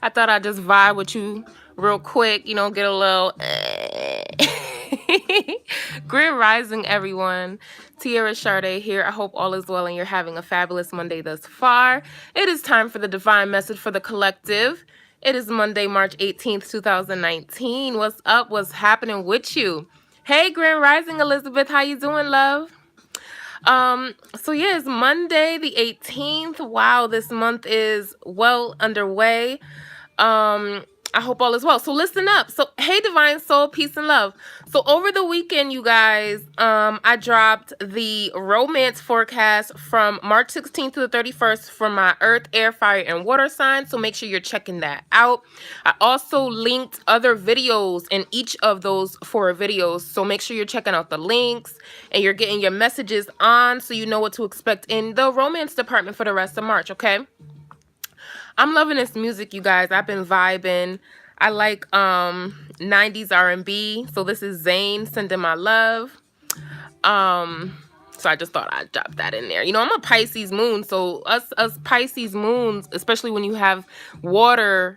I thought I'd just vibe with you real quick, you know, get a little Grand Rising, everyone. TiaraSharde here. I hope all is well and you're having a fabulous Monday thus far. It is time for the divine message for the collective. It is Monday, March 18th, 2019. What's up? What's happening with you? Hey, Grand Rising, Elizabeth. How you doing, love? So yeah, it's Monday the 18th. Wow, this month is well underway. I hope all is well. So listen up. So hey, divine soul, peace and love. So over the weekend, you guys, I dropped the romance forecast from March 16th to the 31st for my earth, air, fire, and water signs. So make sure you're checking that out. I also linked other videos in each of those 4 videos. So make sure you're checking out the links and you're getting your messages on so you know what to expect in the romance department for the rest of March, okay? I'm loving this music, you guys. I've been vibing. I like 90s R&B. So this is Zayn, Sending My Love. So I just thought I'd drop that in there. You know, I'm a Pisces moon, so us Pisces moons, especially when you have a water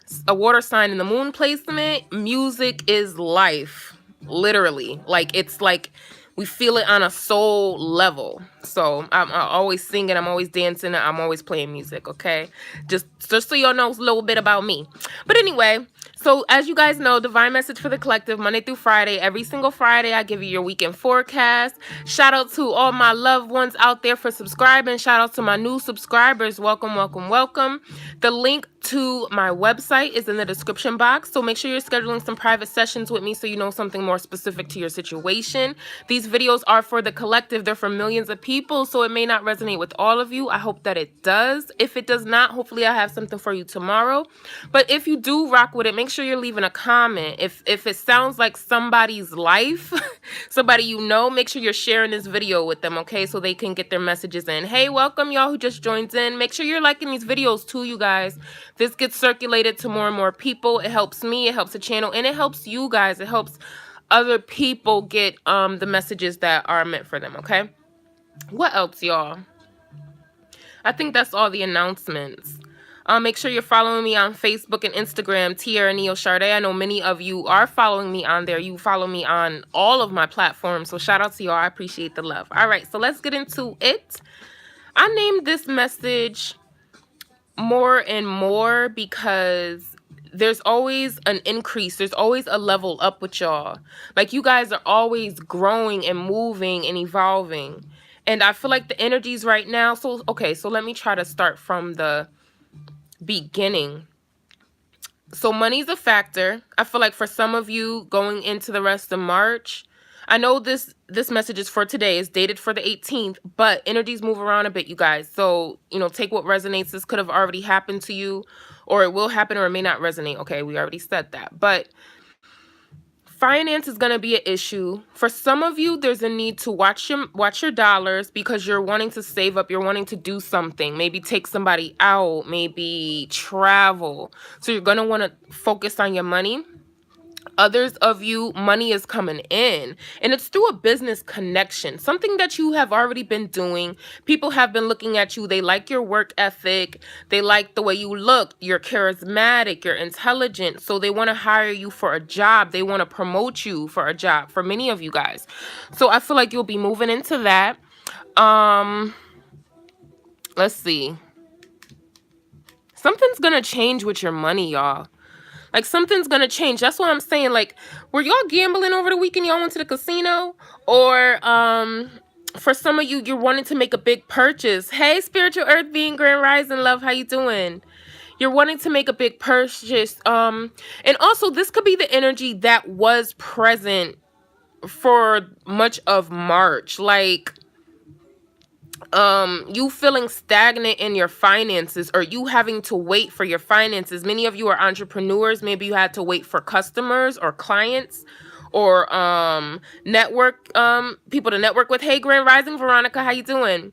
sign in the moon placement, music is life. Literally. Like, it's like we feel it on a soul level. So I'm always singing, I'm always dancing, I'm always playing music, okay? Just so y'all know a little bit about me. But anyway, so as you guys know, divine message for the collective, Monday through Friday. Every single Friday, I give you your weekend forecast. Shout out to all my loved ones out there for subscribing. Shout out to my new subscribers. Welcome, welcome, welcome. The link to my website is in the description box. So make sure you're scheduling some private sessions with me so you know something more specific to your situation. These videos are for the collective. They're for millions of people, so it may not resonate with all of you. I hope that it does. If it does not, hopefully I have something for you tomorrow. But if you do rock with it, make sure you're leaving a comment. If it sounds like somebody's life, somebody you know, make sure you're sharing this video with them, okay? So they can get their messages in. Hey, welcome y'all who just joined in. Make sure you're liking these videos too, you guys. This gets circulated to more and more people. It helps me, it helps the channel, and it helps you guys. It helps other people get the messages that are meant for them, okay? What else, y'all? I think that's all the announcements. Make sure you're following me on Facebook and Instagram, TiaraSharde. I know many of you are following me on there. You follow me on all of my platforms, so shout out to y'all. I appreciate the love. All right, so let's get into it. I named this message More and More because there's always an increase. There's always a level up with y'all. Like, you guys are always growing and moving and evolving. And I feel like the energies right now. So, okay, so let me try to start from the beginning. So money's a factor. I feel like for some of you going into the rest of March, I know this message is for today. It's dated for the 18th, but energies move around a bit, you guys. So, you know, take what resonates. This could have already happened to you, or it will happen, or it may not resonate. Okay, we already said that. But finance is going to be an issue. For some of you, there's a need to watch your dollars because you're wanting to save up. You're wanting to do something. Maybe take somebody out. Maybe travel. So you're going to want to focus on your money. Others of you, money is coming in, and it's through a business connection, something that you have already been doing. People have been looking at you. They like your work ethic. They like the way you look. You're charismatic. You're intelligent. So they want to hire you for a job. They want to promote you for a job, for many of you guys. So I feel like you'll be moving into that. Let's see. Something's going to change with your money, y'all. Like, something's going to change. That's what I'm saying. Like, were y'all gambling over the weekend? Y'all went to the casino? Or for some of you, you're wanting to make a big purchase. Hey, spiritual earth being, Grand Rising, love. How you doing? You're wanting to make a big purchase. And also, this could be the energy that was present for much of March. Like, you feeling stagnant in your finances, or you having to wait for your finances. Many of you are entrepreneurs. Maybe you had to wait for customers or clients or network people to network with. Hey, Grand Rising, Veronica, how you doing?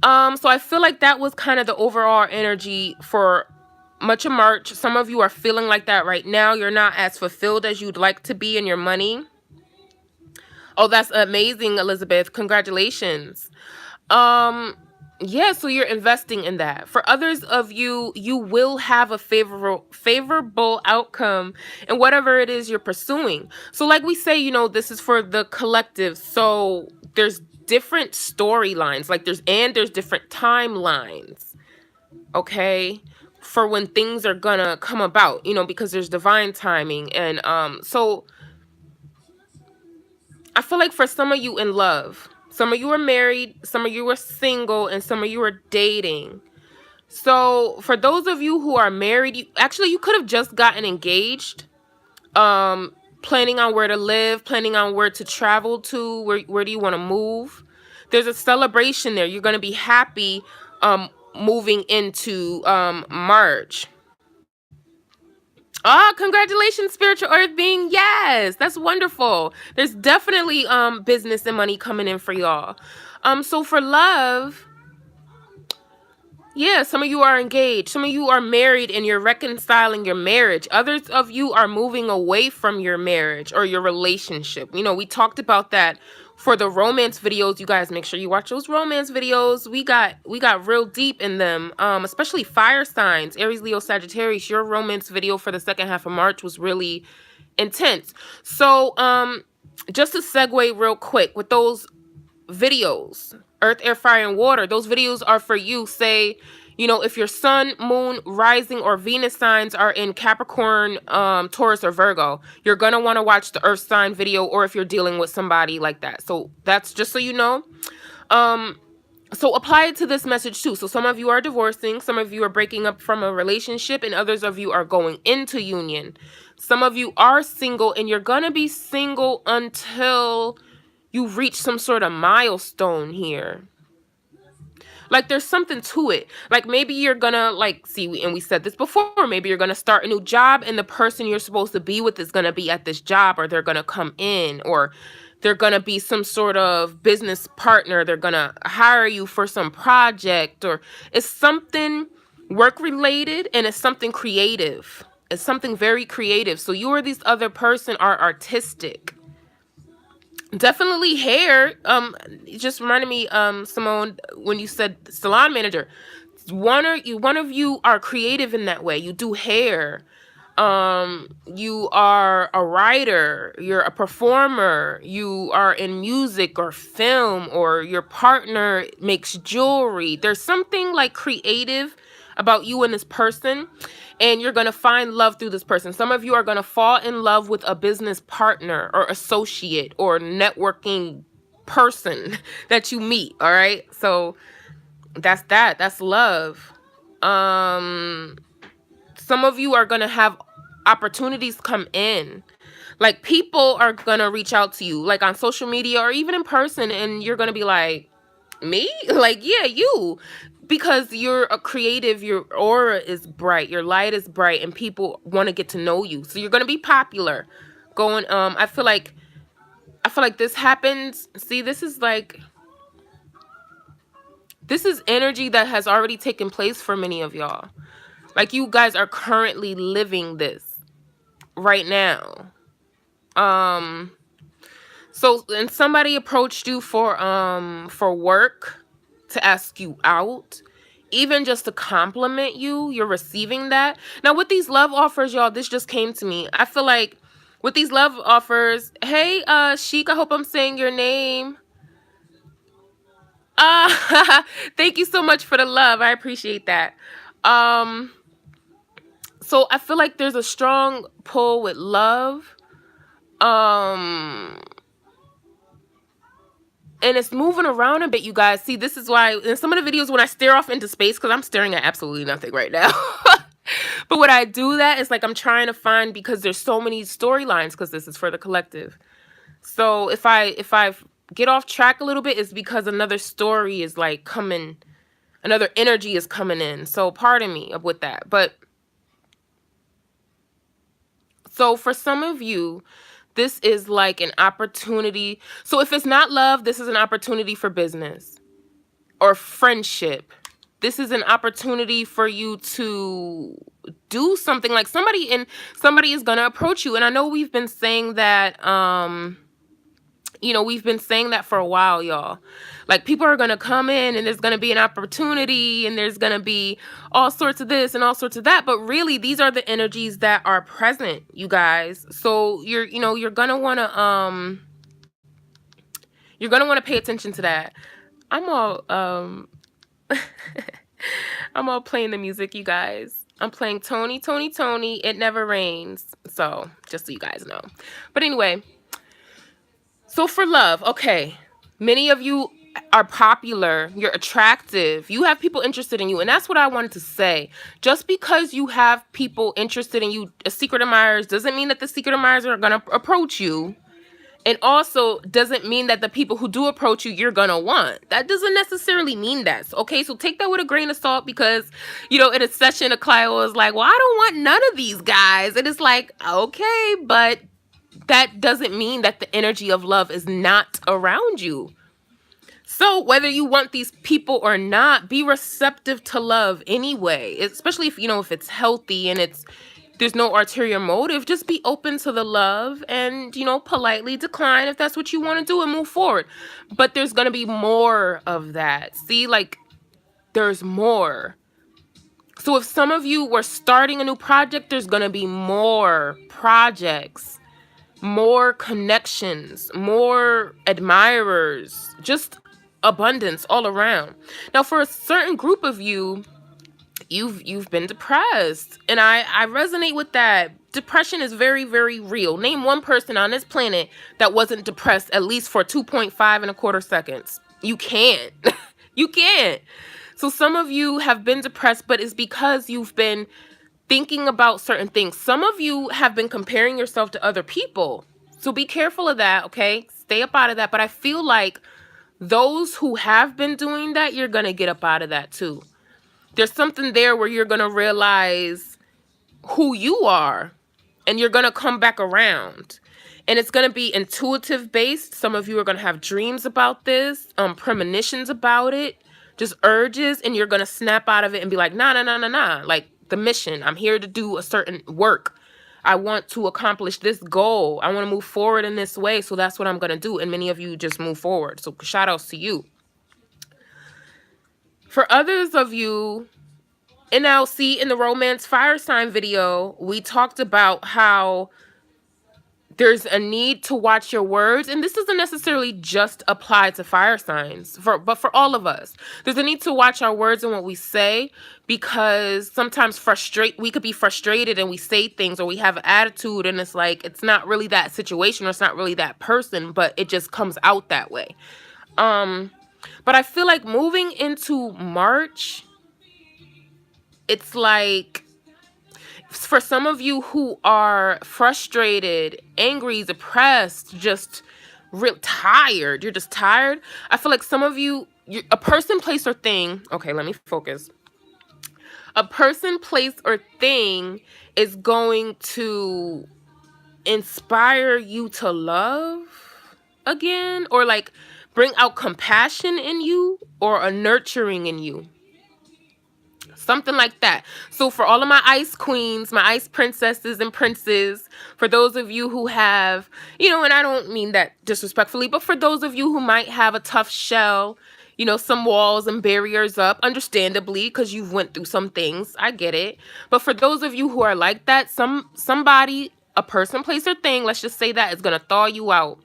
So I feel like that was kind of the overall energy for much of March. Some of you are feeling like that right now. You're not as fulfilled as you'd like to be in your money. Oh, that's amazing, Elizabeth. Congratulations. Yeah, so you're investing in that. For others of you, you will have a favorable outcome in whatever it is you're pursuing. So like we say, this is for the collective. So there's different storylines, like there's different timelines, okay? For when things are gonna come about, because there's divine timing. And so I feel like for some of you in love, some of you are married, some of you are single, and some of you are dating. So for those of you who are married, you could have just gotten engaged, planning on where to live, planning on where to travel to, where do you want to move. There's a celebration there. You're going to be happy moving into March. Oh, congratulations, spiritual earth being. Yes, that's wonderful. There's definitely business and money coming in for y'all. So for love, yeah, some of you are engaged. Some of you are married and you're reconciling your marriage. Others of you are moving away from your marriage or your relationship. We talked about that for the romance videos. You guys make sure you watch those romance videos. We got real deep in them. Especially fire signs, Aries, Leo, Sagittarius. Your romance video for the second half of March was really intense. So, just to segue real quick with those videos, earth, air, fire, and water, those videos are for you. Say, if your sun, moon, rising, or Venus signs are in Capricorn, Taurus, or Virgo, you're gonna want to watch the earth sign video, or if you're dealing with somebody like that. So that's just so you know. So apply it to this message too. So some of you are divorcing, some of you are breaking up from a relationship, and others of you are going into union. Some of you are single, and you're gonna be single until you reach some sort of milestone here. Like there's something to it. Like maybe you're gonna and we said this before, maybe you're gonna start a new job and the person you're supposed to be with is gonna be at this job, or they're gonna come in, or they're gonna be some sort of business partner. They're gonna hire you for some project, or it's something work related, and it's something creative. It's something very creative. So you or this other person are artistic. Definitely hair. It just reminded me, Simone, when you said salon manager. One of you are creative in that way. You do hair. You are a writer. You're a performer. You are in music or film, or your partner makes jewelry. There's something like creative about you and this person, and you're going to find love through this person. Some of you are going to fall in love with a business partner or associate or networking person that you meet. All right. So that's love. Some of you are going to have opportunities come in. Like people are going to reach out to you, like on social media or even in person, and you're going to be like, me? Like, yeah, you. Because you're a creative, your aura is bright, your light is bright, and people want to get to know you. So you're going to be popular. I feel like this happens. See, this is energy that has already taken place for many of y'all. Like you guys are currently living this right now. So, and somebody approached you for work, to ask you out, even just to compliment you. You're receiving that. Now with these love offers, y'all, this just came to me. I feel like with these love offers, hey, Sheik, I hope I'm saying your name. Thank you so much for the love. I appreciate that. So I feel like there's a strong pull with love. And it's moving around a bit, you guys. See, this is why in some of the videos when I stare off into space, because I'm staring at absolutely nothing right now. But when I do that, it's like I'm trying to find, because there's so many storylines, because this is for the collective. So if I get off track a little bit, it's because another story is like coming, another energy is coming in. So pardon me with that. But so for some of you, this is like an opportunity. So if it's not love, this is an opportunity for business or friendship. This is an opportunity for you to do something, like somebody is going to approach you. And I know we've been saying that You know, we've been saying that for a while, y'all. Like, people are going to come in and there's going to be an opportunity and there's going to be all sorts of this and all sorts of that. But really, these are the energies that are present, you guys. So you're going to want to, pay attention to that. I'm all, I'm all playing the music, you guys. I'm playing Tony, Tony, Tony, It Never Rains. So just so you guys know. But anyway, so for love, okay, many of you are popular, you're attractive, you have people interested in you, and that's what I wanted to say. Just because you have people interested in you, secret admirers, doesn't mean that the secret admirers are going to approach you. And also doesn't mean that the people who do approach you, you're going to want. That doesn't necessarily mean that. Okay, so take that with a grain of salt because, in a session, Clio was like, well, I don't want none of these guys. And it's like, okay, but that doesn't mean that the energy of love is not around you. So whether you want these people or not, be receptive to love anyway, especially if, if it's healthy and there's no ulterior motive. Just be open to the love and, politely decline if that's what you want to do and move forward. But there's going to be more of that. See, like, there's more. So if some of you were starting a new project, there's going to be more projects, more connections, more admirers, just abundance all around. Now, for a certain group of you, you've been depressed, and I resonate with that. Depression is very, very real. Name one person on this planet that wasn't depressed at least for 2.5 seconds. You can't. You can't. So some of you have been depressed, but it's because you've been thinking about certain things. Some of you have been comparing yourself to other people. So be careful of that, okay? Stay up out of that. But I feel like those who have been doing that, you're going to get up out of that too. There's something there where you're going to realize who you are and you're going to come back around. And it's going to be intuitive based. Some of you are going to have dreams about this, premonitions about it, just urges, and you're going to snap out of it and be like, nah. Like the mission, I'm here to do a certain work. I want to accomplish this goal. I want to move forward in this way. So that's what I'm going to do. And many of you just move forward. So shout outs to you. For others of you, NLC in the romance fire sign video, we talked about how there's a need to watch your words. And this doesn't necessarily just apply to fire signs, but for all of us. There's a need to watch our words and what we say, because sometimes we could be frustrated and we say things, or we have an attitude and it's like, it's not really that situation or it's not really that person, but it just comes out that way. But I feel like moving into March, it's like, for some of you who are frustrated, angry, depressed, just real tired, you're just tired. I feel like some of you, a person, place, or thing. Okay, let me focus. A person, place, or thing is going to inspire you to love again, or like bring out compassion in you, or a nurturing in you. Something like that. So for all of my ice queens, my ice princesses and princes, for those of you who have, and I don't mean that disrespectfully, but for those of you who might have a tough shell, some walls and barriers up, understandably, because you've went through some things. I get it. But for those of you who are like that, somebody, a person, place, or thing, let's just say that, is going to thaw you out.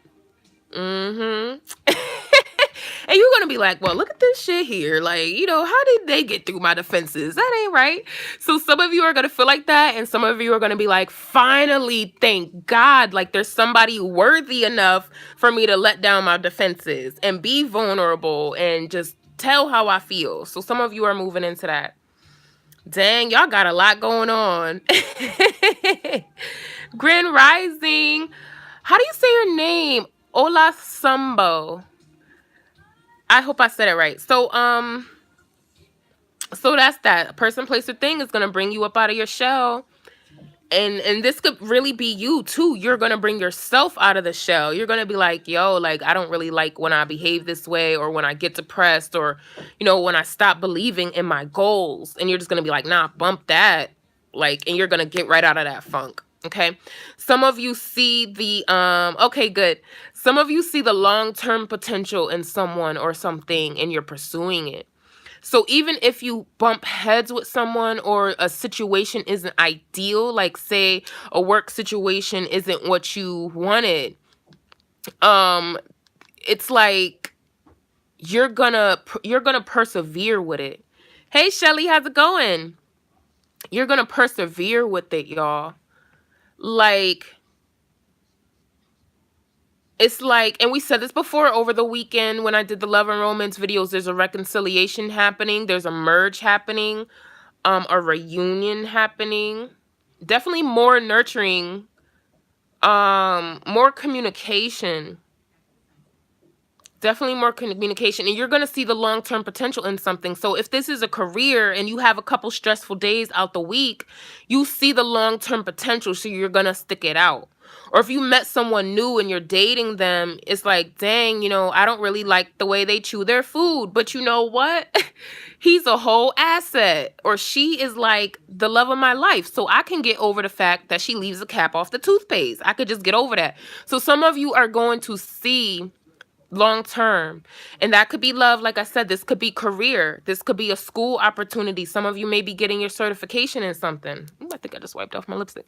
And you're going to be like, well, look at this shit here. Like, how did they get through my defenses? That ain't right. So some of you are going to feel like that. And some of you are going to be like, finally, thank God. Like, there's somebody worthy enough for me to let down my defenses and be vulnerable and just tell how I feel. So some of you are moving into that. Dang, y'all got a lot going on. Grand Rising. How do you say your name? Ola Sambo. I hope I said it right. So that's that. A person, place, or thing is going to bring you up out of your shell. And this could really be you too. You're going to bring yourself out of the shell. You're going to be like, yo, like, I don't really like when I behave this way, or when I get depressed, or, when I stop believing in my goals. And you're just going to be like, nah, bump that. Like, and you're going to get right out of that funk. Okay. Some of you see the okay, good. Some of you see the long-term potential in someone or something and you're pursuing it. So even if you bump heads with someone or a situation isn't ideal, like say a work situation isn't what you wanted, um it's like you're gonna persevere with it. Hey Shelly, how's it going? You're gonna persevere with it, y'all. Like, it's like, and we said this before over the weekend when I did the love and romance videos, there's a reconciliation happening, there's a merge happening, a reunion happening. Definitely more nurturing, more communication. Definitely more communication, and you're going to see the long-term potential in something. So if this is a career and you have a couple stressful days out the week, you see the long-term potential, so you're going to stick it out. Or if you met someone new and you're dating them, it's like, dang, I don't really like the way they chew their food, but you know what? He's a whole asset, or she is like the love of my life. So I can get over the fact that she leaves the cap off the toothpaste. I could just get over that. So some of you are going to see long term, and that could be love. Like I said, this could be career, this could be a school opportunity. Some of you may be getting your certification in something. Ooh, I think I just wiped off my lipstick.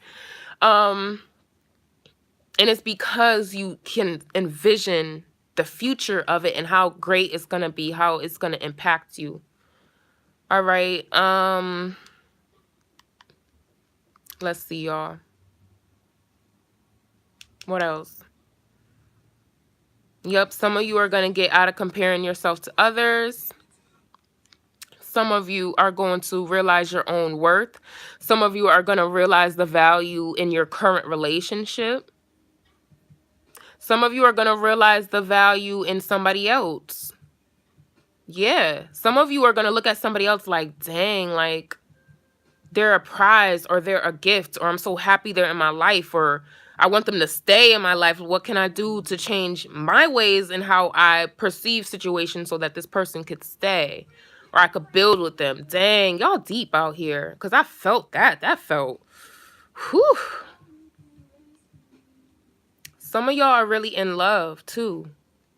And it's because you can envision the future of it and how great it's gonna be, how it's gonna impact you. All right, let's see, y'all. What else? Yep, some of you are going to get out of comparing yourself to others. Some of you are going to realize your own worth. Some of you are going to realize the value in your current relationship. Some of you are going to realize the value in somebody else. Yeah, some of you are going to look at somebody else like, dang, like they're a prize, or they're a gift, or I'm so happy they're in my life, or I want them to stay in my life. What can I do to change my ways and how I perceive situations so that this person could stay, or I could build with them? Dang, y'all deep out here, because I felt that. That felt, whew. Some of y'all are really in love too.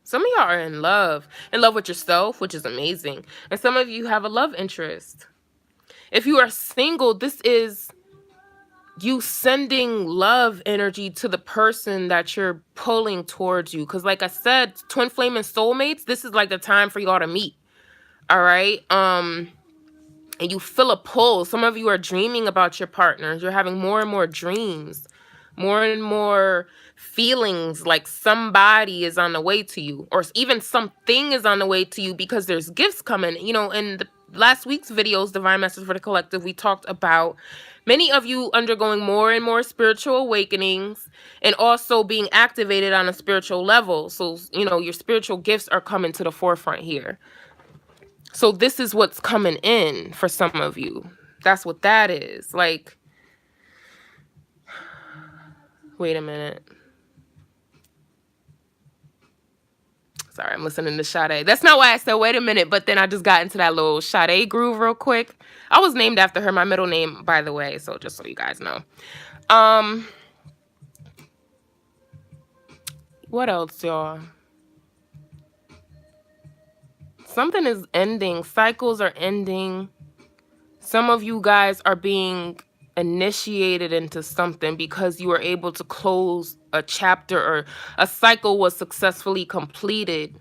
Some of y'all are in love with yourself, which is amazing. And some of you have a love interest. If you are single, this is you sending love energy to the person that you're pulling towards you. Because like I said, twin flame and soulmates, this is like the time for y'all to meet. All right. And you feel a pull. Some of you are dreaming about your partners. You're having more and more dreams, more and more feelings like somebody is on the way to you, or even something is on the way to you, because there's gifts coming. In the last week's videos, Divine Message for the Collective, we talked about many of you undergoing more and more spiritual awakenings and also being activated on a spiritual level. So, your spiritual gifts are coming to the forefront here. So this is what's coming in for some of you. That's what that is. Like, wait a minute. Sorry, I'm listening to Sade. That's not why I said wait a minute, but then I just got into that little Sade groove real quick. I was named after her, my middle name, by the way, so just so you guys know. What else, y'all? Something is ending. Cycles are ending. Some of you guys are being initiated into something because you were able to close a chapter, or a cycle was successfully completed.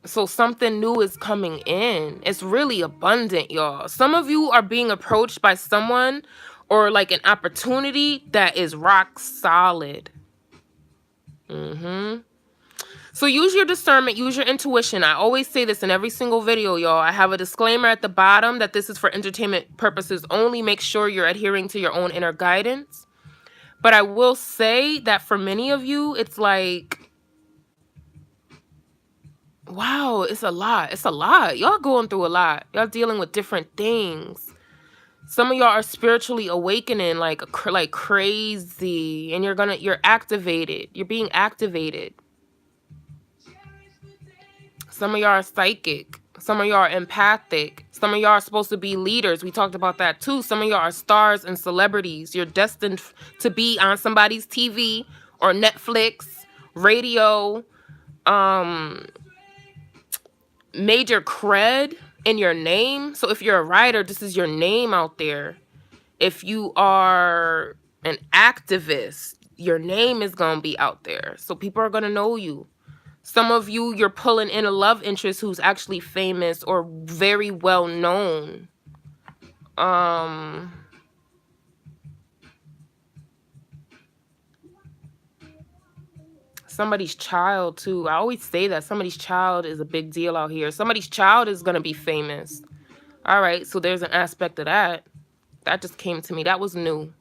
So something new is coming in. It's really abundant, y'all. Some of you are being approached by someone or like an opportunity that is rock solid. So use your discernment, use your intuition. I always say this in every single video, y'all. I have a disclaimer at the bottom that this is for entertainment purposes only. Make sure you're adhering to your own inner guidance. But I will say that for many of you, it's like, wow, it's a lot. It's a lot. Y'all going through a lot. Y'all dealing with different things. Some of y'all are spiritually awakening like crazy, and you're activated. You're being activated. Some of y'all are psychic. Some of y'all are empathic. Some of y'all are supposed to be leaders. We talked about that too. Some of y'all are stars and celebrities. You're destined to be on somebody's TV or Netflix, radio, major cred in your name. So if you're a writer, this is your name out there. If you are an activist, your name is going to be out there. So people are going to know you. Some of you, you're pulling in a love interest who's actually famous or very well known. Somebody's child too. I always say that somebody's child is a big deal out here. Somebody's child is going to be famous. All right, so there's an aspect of that. That just came to me. That was new.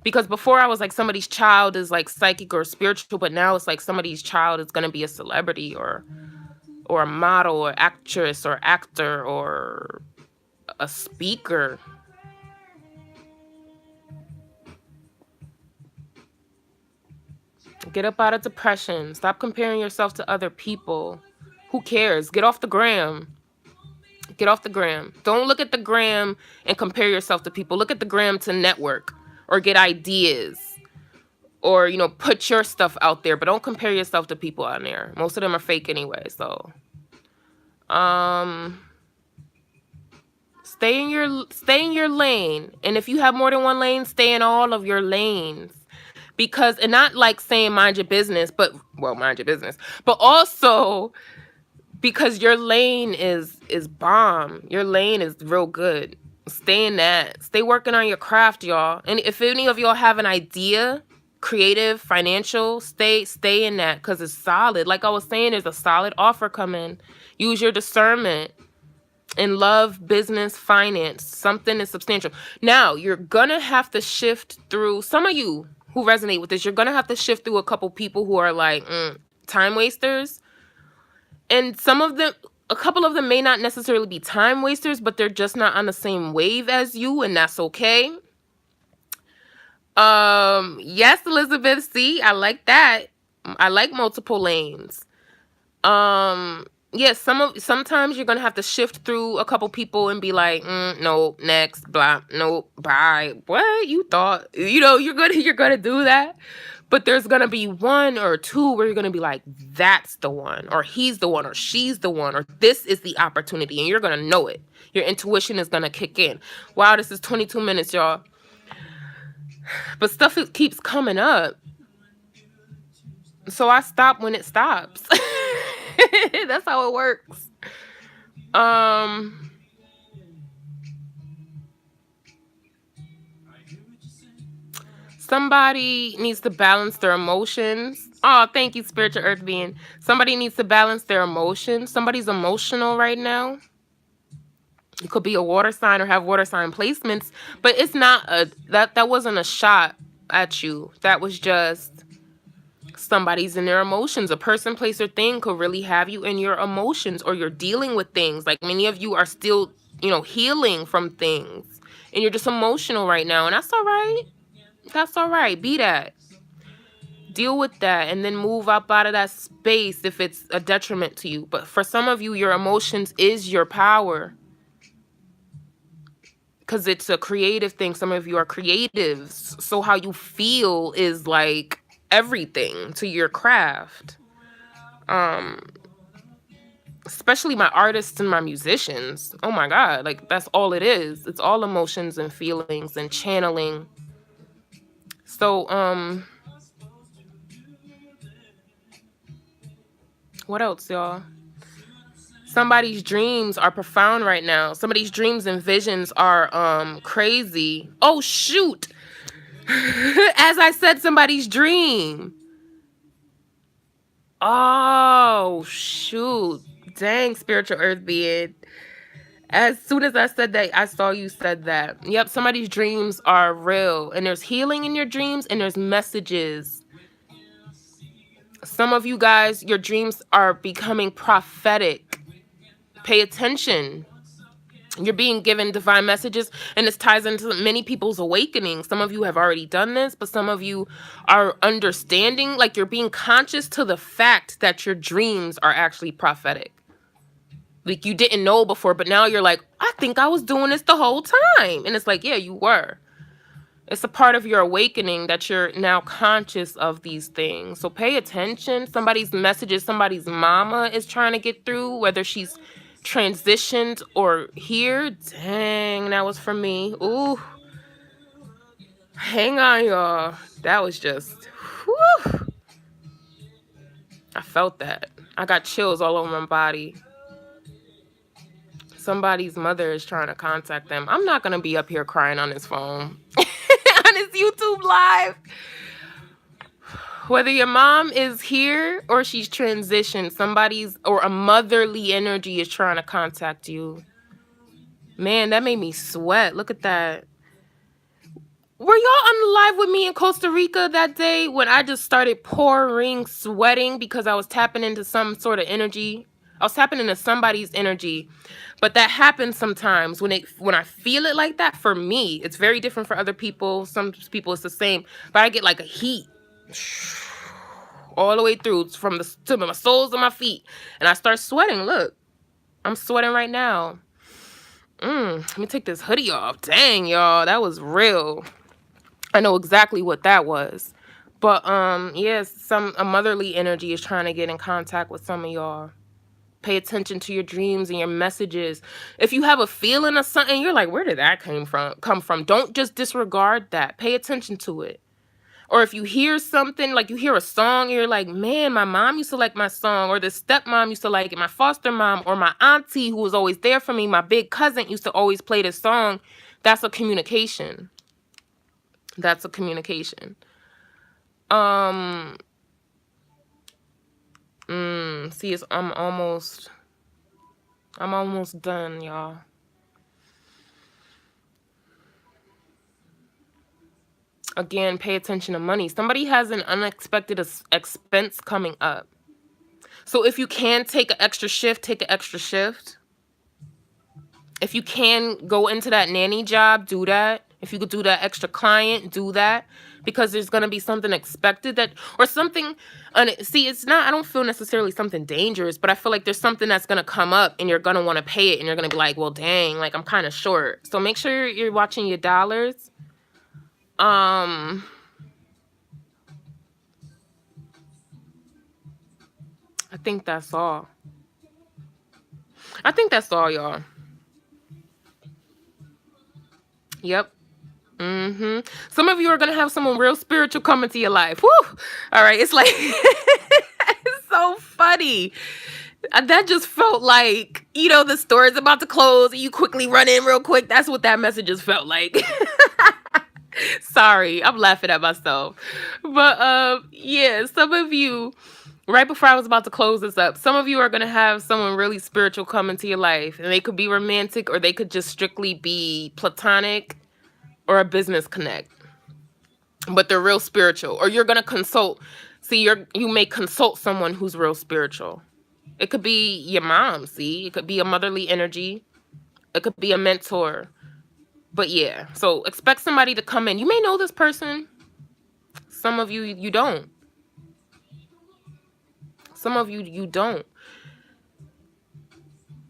Because before I was like somebody's child is like psychic or spiritual, but now it's like somebody's child is going to be a celebrity or a model or actress or actor or a speaker. Get up out of depression. Stop comparing yourself to other people. Who cares? Get off the gram. Get off the gram. Don't look at the gram and compare yourself to people. Look at the gram to network or get ideas or, you know, put your stuff out there. But don't compare yourself to people on there. Most of them are fake anyway. So, stay in your lane. And if you have more than one lane, stay in all of your lanes. Because, and not like saying mind your business, but, well, mind your business, but also because your lane is bomb. Your lane is real good. Stay in that. Stay working on your craft, y'all. And if any of y'all have an idea, creative, financial, stay in that because it's solid. Like I was saying, there's a solid offer coming. Use your discernment in love, business, finance. Something is substantial. Now, you're going to have to shift through, some of you who resonate with this, you're going to have to shift through a couple people who are like time wasters. And some of them, a couple of them may not necessarily be time wasters, but they're just not on the same wave as you, and that's okay. Yes, Elizabeth, see, I like that. I like multiple lanes. Yes, sometimes you're gonna have to shift through a couple people and be like, no, next, blah, no, bye. What you thought? You know, you're gonna do that. But there's gonna be one or two where you're gonna be like, that's the one, or he's the one, or she's the one, or this is the opportunity, and you're gonna know it. Your intuition is gonna kick in. Wow, this is 22 minutes, y'all. But stuff keeps coming up. So I stop when it stops. That's how it works. Somebody needs to balance their emotions. Oh, thank you, spiritual earth being. Somebody needs to balance their emotions. Somebody's emotional right now. It could be a water sign or have water sign placements, but it's not that wasn't a shot at you. That was just somebody's in their emotions. A person, place, or thing could really have you in your emotions, or you're dealing with things. Like many of you are still, you know, healing from things, and you're just emotional right now, and that's all right. That's all right. Be that. Deal with that and then move up out of that space if it's a detriment to you. But for some of you, your emotions is your power. Because it's a creative thing. Some of you are creatives. So how you feel is like everything to your craft. Especially my artists and my musicians. Oh my God. Like that's all it is. It's all emotions and feelings and channeling. So, what else, y'all? Somebody's dreams are profound right now. Somebody's dreams and visions are crazy. Oh shoot. As I said, somebody's dream. Oh shoot. Dang, spiritual earth being. As soon as I said that, I saw you said that. Yep, somebody's dreams are real. And there's healing in your dreams and there's messages. Some of you guys, your dreams are becoming prophetic. Pay attention. You're being given divine messages, and this ties into many people's awakening. Some of you have already done this, but some of you are understanding, like you're being conscious to the fact that your dreams are actually prophetic. Like you didn't know before, but now you're like, I think I was doing this the whole time. And it's like, yeah, you were. It's a part of your awakening that you're now conscious of these things. So pay attention. Somebody's messages, somebody's mama is trying to get through, whether she's transitioned or here. Dang, that was for me. Ooh. Hang on, y'all. That was just, whew. I felt that. I got chills all over my body. Somebody's mother is trying to contact them. I'm not going to be up here crying on this phone. On this YouTube live. Whether your mom is here or she's transitioned, somebody's or a motherly energy is trying to contact you. Man, that made me sweat. Look at that. Were y'all on the live with me in Costa Rica that day when I just started pouring, sweating because I was tapping into some sort of energy? I was tapping into somebody's energy. But that happens sometimes when I feel it like that. For me, it's very different for other people. Some people it's the same. But I get like a heat all the way through from to my soles of my feet. And I start sweating. Look, I'm sweating right now. Let me take this hoodie off. Dang, y'all, that was real. I know exactly what that was. But yes, a motherly energy is trying to get in contact with some of y'all. Pay attention to your dreams and your messages. If you have a feeling of something, you're like, where did that come from? Don't just disregard that. Pay attention to it. Or if you hear something, like you hear a song, you're like, man, my mom used to like my song, or the stepmom used to like it, my foster mom, or my auntie who was always there for me, my big cousin used to always play this song. That's a communication. That's a communication. See, I'm almost done, y'all. Again, pay attention to money. Somebody has an unexpected expense coming up. So if you can take an extra shift, take an extra shift. If you can go into that nanny job, do that. If you could do that extra client, do that. Because there's going to be something expected or something. See, it's not, I don't feel necessarily something dangerous, but I feel like there's something that's going to come up and you're going to want to pay it and you're going to be like, well, dang, like I'm kind of short. So make sure you're watching your dollars. I think that's all. I think that's all, y'all. Yep. Some of you are going to have someone real spiritual come into your life. Woo! All right. It's like, it's so funny. That just felt like, the store is about to close and you quickly run in real quick. That's what that message just felt like. Sorry, I'm laughing at myself. But yeah, some of you, right before I was about to close this up, some of you are going to have someone really spiritual come into your life. And they could be romantic or they could just strictly be platonic or a business connect. But they're real spiritual. Or you're going to consult. See, you may consult someone who's real spiritual. It could be your mom, see? It could be a motherly energy. It could be a mentor. But yeah, so expect somebody to come in. You may know this person. Some of you, you don't. Some of you, you don't.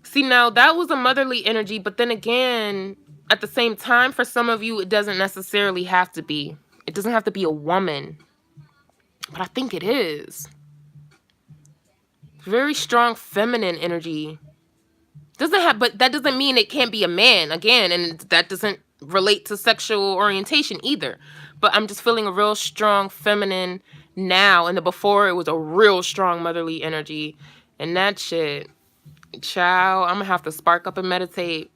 See, now that was a motherly energy, but then again, at the same time, for some of you, it doesn't necessarily have to be. It doesn't have to be a woman. But I think it is. Very strong feminine energy. But that doesn't mean it can't be a man, again, and that doesn't relate to sexual orientation either. But I'm just feeling a real strong feminine now, and before it was a real strong motherly energy. And that shit, child, I'm gonna have to spark up and meditate.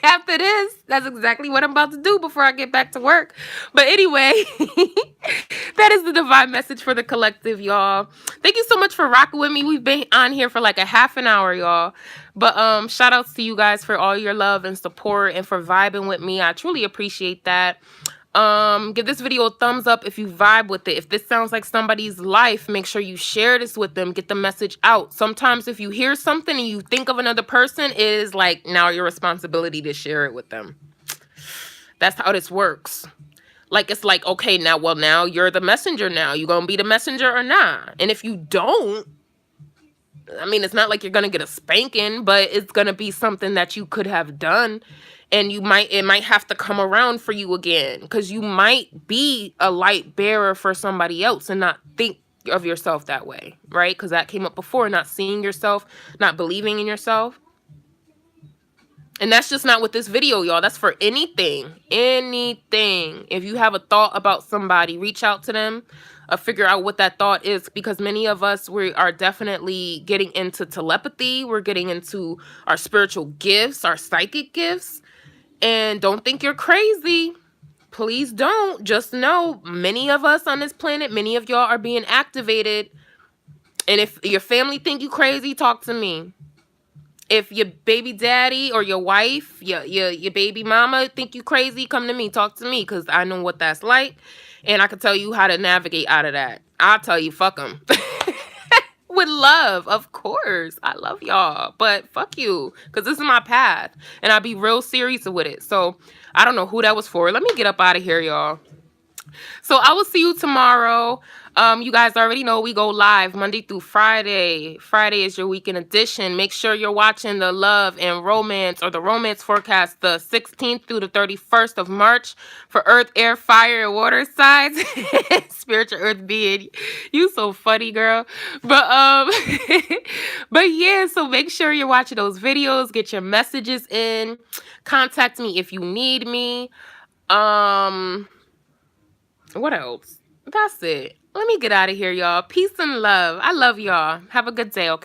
After this, that's exactly what I'm about to do before I get back to work. But anyway, that is the divine message for the collective, y'all. Thank you so much for rocking with me. We've been on here for like a half an hour, y'all. But shout outs to you guys for all your love and support and for vibing with me. I truly appreciate that. Give this video a thumbs up if you vibe with it. If this sounds like somebody's life, make sure you share this with them. Get the message out. Sometimes if you hear something and you think of another person, it is like now your responsibility to share it with them. That's how this works. Like, it's like, okay, now you're the messenger now. You gonna be the messenger or not? And if you don't, I mean, it's not like you're gonna get a spanking, but it's gonna be something that you could have done, and it might have to come around for you again, because you might be a light bearer for somebody else and not think of yourself that way, right? Because that came up before, not seeing yourself, not believing in yourself. And that's just not with this video, y'all. That's for anything. Anything. If you have a thought about somebody, reach out to them. Figure out what that thought is, because many of us, we are definitely getting into telepathy. We're getting into our spiritual gifts, our psychic gifts. And don't think you're crazy. Please don't. Just know many of us on this planet, many of y'all are being activated. And if your family think you crazy, talk to me. If your baby daddy or your wife, your baby mama think you crazy, come to me, talk to me, because I know what that's like, and I can tell you how to navigate out of that. I'll tell you, fuck them. With love, of course. I love y'all, but fuck you, because this is my path, and I'll be real serious with it. So I don't know who that was for. Let me get up out of here, y'all. So I will see you tomorrow. You guys already know we go live Monday through Friday. Friday is your weekend edition. Make sure you're watching the love and romance, or the romance forecast, the 16th through the 31st of March for Earth, Air, Fire, and Water signs. Spiritual Earth being. You so funny, girl. But but yeah, so make sure you're watching those videos. Get your messages in. Contact me if you need me. What else? That's it. Let me get out of here, y'all. Peace and love. I love y'all. Have a good day, okay?